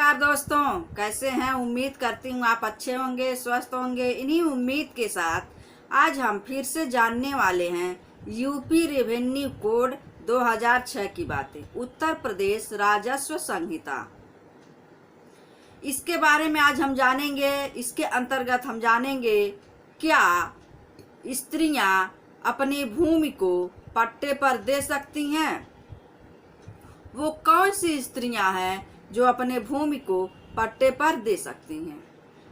नमस्कार दोस्तों, कैसे हैं। उम्मीद करती हूँ आप अच्छे होंगे, स्वस्थ होंगे। इन्हीं उम्मीद के साथ आज हम फिर से जानने वाले हैं यूपी रेवेन्यू कोड 2006 की बातें, उत्तर प्रदेश राजस्व संहिता। इसके बारे में आज हम जानेंगे। इसके अंतर्गत हम जानेंगे क्या स्त्रियां अपनी भूमि को पट्टे पर दे सकती हैं। वो कौन सी स्त्रियां हैं जो अपने भूमि को पट्टे पर दे सकती हैं।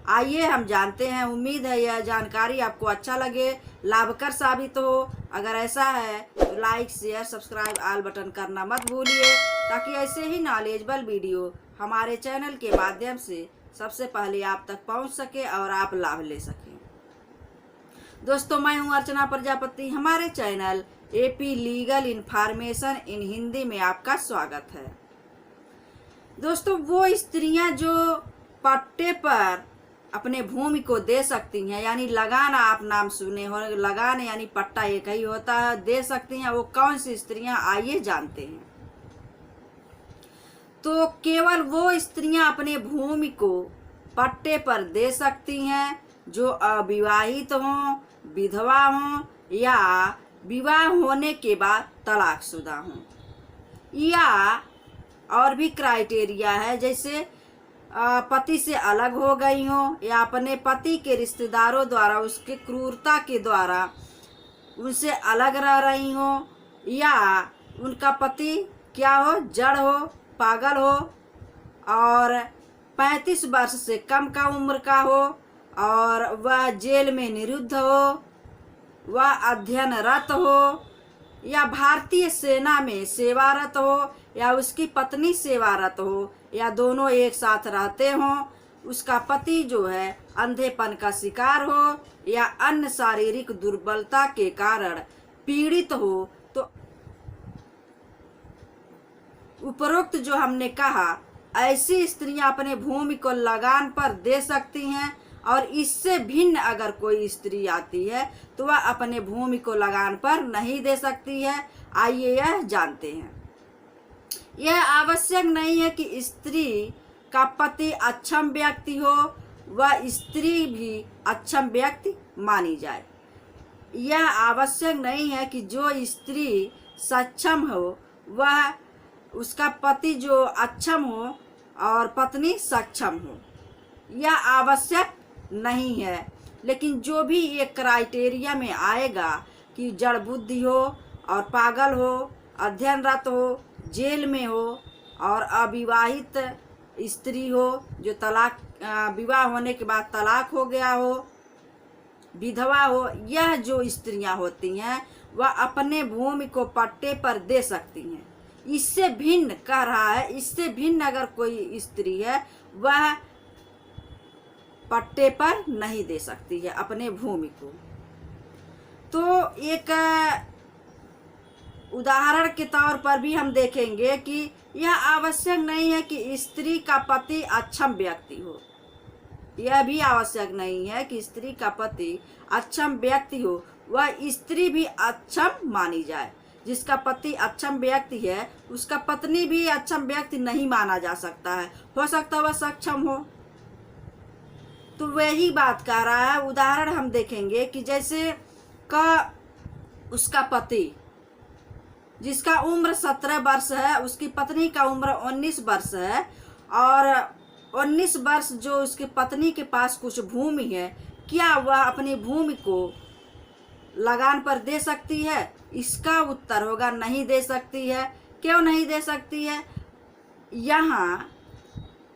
आइए हम जानते हैं। उम्मीद है यह जानकारी आपको अच्छा लगे, लाभकर साबित हो। अगर ऐसा है तो like, share, subscribe, all button करना मत भूलिए, ताकि ऐसे ही नॉलेजेबल वीडियो हमारे चैनल के माध्यम से सबसे पहले आप तक पहुंच सके और आप लाभ ले सकें। दोस्तों, मैं हूं अर्चना प्रजापति। हमारे channel AP legal information in Hindi में आपका स्वागत है। दोस्तों, वो स्त्रियां जो पट्टे पर अपने भूमि को दे सकती हैं, यानी लगान, आप नाम सुने हो, लगान यानी पट्टा एक ही होता है, दे सकती हैं। वो कौन सी स्त्रियां, आइए जानते हैं। तो केवल वो स्त्रियां अपने भूमि को पट्टे पर दे सकती हैं जो अविवाहित हों, विधवा हों या विवाह होने के बाद तलाकशुदा हों, या और भी क्राइटेरिया है, जैसे पति से अलग हो गई हों या अपने पति के रिश्तेदारों द्वारा उसके क्रूरता के द्वारा उनसे अलग रह रही हों, या उनका पति क्या हो, जड़ हो, पागल हो और 35 वर्ष से कम का उम्र का हो और वह जेल में निरुद्ध हो, वह अध्ययनरत हो या भारतीय सेना में सेवारत हो या उसकी पत्नी सेवारत हो या दोनों एक साथ रहते हों, उसका पति जो है अंधेपन का शिकार हो या अन्य शारीरिक दुर्बलता के कारण पीड़ित हो। तो उपरोक्त जो हमने कहा, ऐसी स्त्रियां अपने भूमि को लगान पर दे सकती हैं, और इससे भिन्न अगर कोई स्त्री आती है तो वह अपने भूमि को लगान पर नहीं दे सकती है। आइए यह जानते हैं। यह आवश्यक नहीं है कि स्त्री का पति अक्षम व्यक्ति हो, वह स्त्री भी अक्षम व्यक्ति मानी जाए। यह आवश्यक नहीं है कि जो स्त्री सक्षम हो वह उसका पति जो अक्षम हो और पत्नी सक्षम हो, यह आवश्यक नहीं है। लेकिन जो भी एक क्राइटेरिया में आएगा कि जड़ बुद्धि हो और पागल हो, अध्ययनरत हो, जेल में हो और अविवाहित स्त्री हो जो तलाक, विवाह होने के बाद तलाक हो गया हो, विधवा हो, यह जो स्त्रियां होती हैं वह अपने भूमि को पट्टे पर दे सकती हैं। इससे भिन्न कह रहा है, इससे भिन्न अगर कोई स्त्री है वह पट्टे पर नहीं दे सकती है अपने भूमि को। तो एक उदाहरण के तौर पर भी हम देखेंगे कि यह आवश्यक नहीं है कि स्त्री का पति अक्षम व्यक्ति हो। यह भी आवश्यक नहीं है कि स्त्री का पति अक्षम व्यक्ति हो, वह स्त्री भी अक्षम मानी जाए। जिसका पति अक्षम व्यक्ति है उसका पत्नी भी अक्षम व्यक्ति नहीं माना जा सकता है। हो सकता है वह सक्षम हो। तो वही बात कह रहा है। उदाहरण हम देखेंगे कि जैसे का उसका पति जिसका उम्र 17 वर्ष है, उसकी पत्नी का उम्र 19 वर्ष है, और 19 वर्ष जो उसकी पत्नी के पास कुछ भूमि है, क्या वह अपनी भूमि को लगान पर दे सकती है? इसका उत्तर होगा नहीं दे सकती है। क्यों नहीं दे सकती है? यहाँ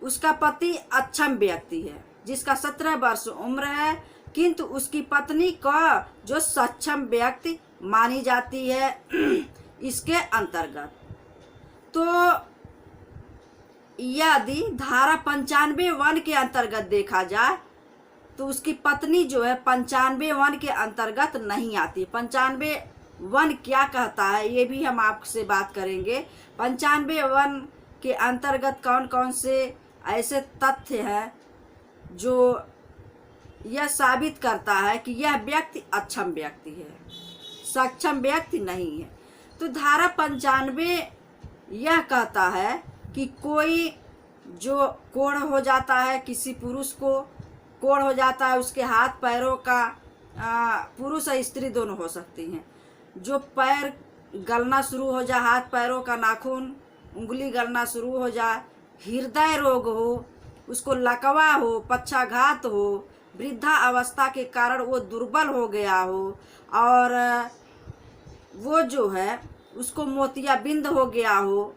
उसका पति अक्षम व्यक्ति है जिसका 17 वर्ष उम्र है, किंतु उसकी पत्नी का जो सक्षम व्यक्ति मानी जाती है इसके अंतर्गत। तो यदि धारा 95(1) के अंतर्गत देखा जाए तो उसकी पत्नी जो है 95(1) के अंतर्गत नहीं आती। 95(1) क्या कहता है ये भी हम आपसे बात करेंगे। 95(1) के अंतर्गत कौन कौन से ऐसे तथ्य हैं जो यह साबित करता है कि यह व्यक्ति अक्षम व्यक्ति है, सक्षम व्यक्ति नहीं है। तो धारा 95 यह कहता है कि कोई जो कोढ़ हो जाता है, किसी पुरुष को कोढ़ हो जाता है, उसके हाथ पैरों का, पुरुष और स्त्री दोनों हो सकती हैं, जो पैर गलना शुरू हो जाए, हाथ पैरों का नाखून उंगली गलना शुरू हो जाए, हृदय रोग हो, उसको लकवा हो, पक्षाघात हो, वृद्धा अवस्था के कारण वो दुर्बल हो गया हो, और वो जो है उसको मोतियाबिंद हो गया हो,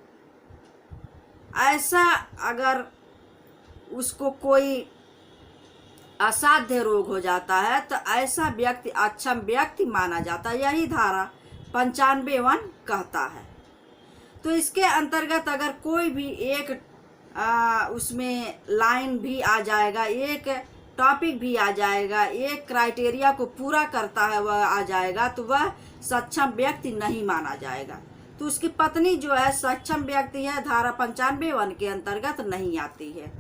ऐसा अगर उसको कोई असाध्य रोग हो जाता है तो ऐसा व्यक्ति अक्षम व्यक्ति माना जाता है। यही धारा 95 कहता है। तो इसके अंतर्गत अगर कोई भी एक उसमें लाइन भी आ जाएगा, एक टॉपिक भी आ जाएगा, एक क्राइटेरिया को पूरा करता है वह आ जाएगा, तो वह सक्षम व्यक्ति नहीं माना जाएगा। तो उसकी पत्नी जो है सक्षम व्यक्ति है, धारा 95 के अंतर्गत नहीं आती है।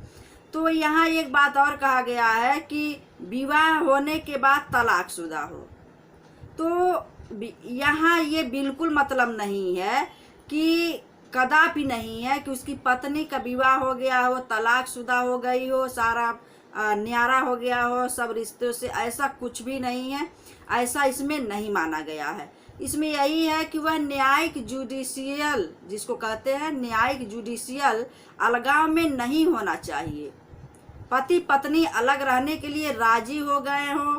तो यहाँ एक बात और कहा गया है कि विवाह होने के बाद तलाकशुदा हो। तो यहाँ ये बिल्कुल मतलब नहीं है कि कदापि नहीं है कि उसकी पत्नी का विवाह हो गया हो, तलाकशुदा हो गई हो, सारा न्यारा हो गया हो सब रिश्तों से, ऐसा कुछ भी नहीं है। ऐसा इसमें नहीं माना गया है। इसमें यही है कि वह न्यायिक जुडिशियल, जिसको कहते हैं न्यायिक जुडिशियल अलगाव में नहीं होना चाहिए। पति पत्नी अलग रहने के लिए राजी हो गए हों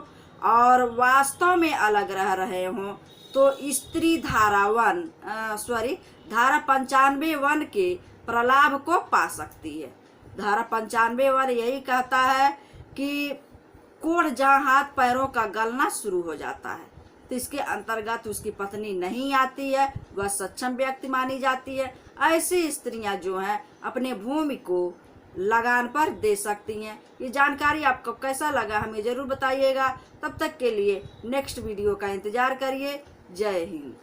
और वास्तव में अलग रह रहे हों तो स्त्री धारा 95 के प्रलाभ को पा सकती है। धारा 95 यही कहता है कि कोढ़ जहाँ हाथ पैरों का गलना शुरू हो जाता है तो इसके अंतर्गत उसकी पत्नी नहीं आती है, वह सक्षम व्यक्ति मानी जाती है। ऐसी स्त्रियां जो हैं अपने भूमि को लगान पर दे सकती हैं। ये जानकारी आपको कैसा लगा हमें ज़रूर बताइएगा। तब तक के लिए नेक्स्ट वीडियो का इंतज़ार करिए। जय हिंद।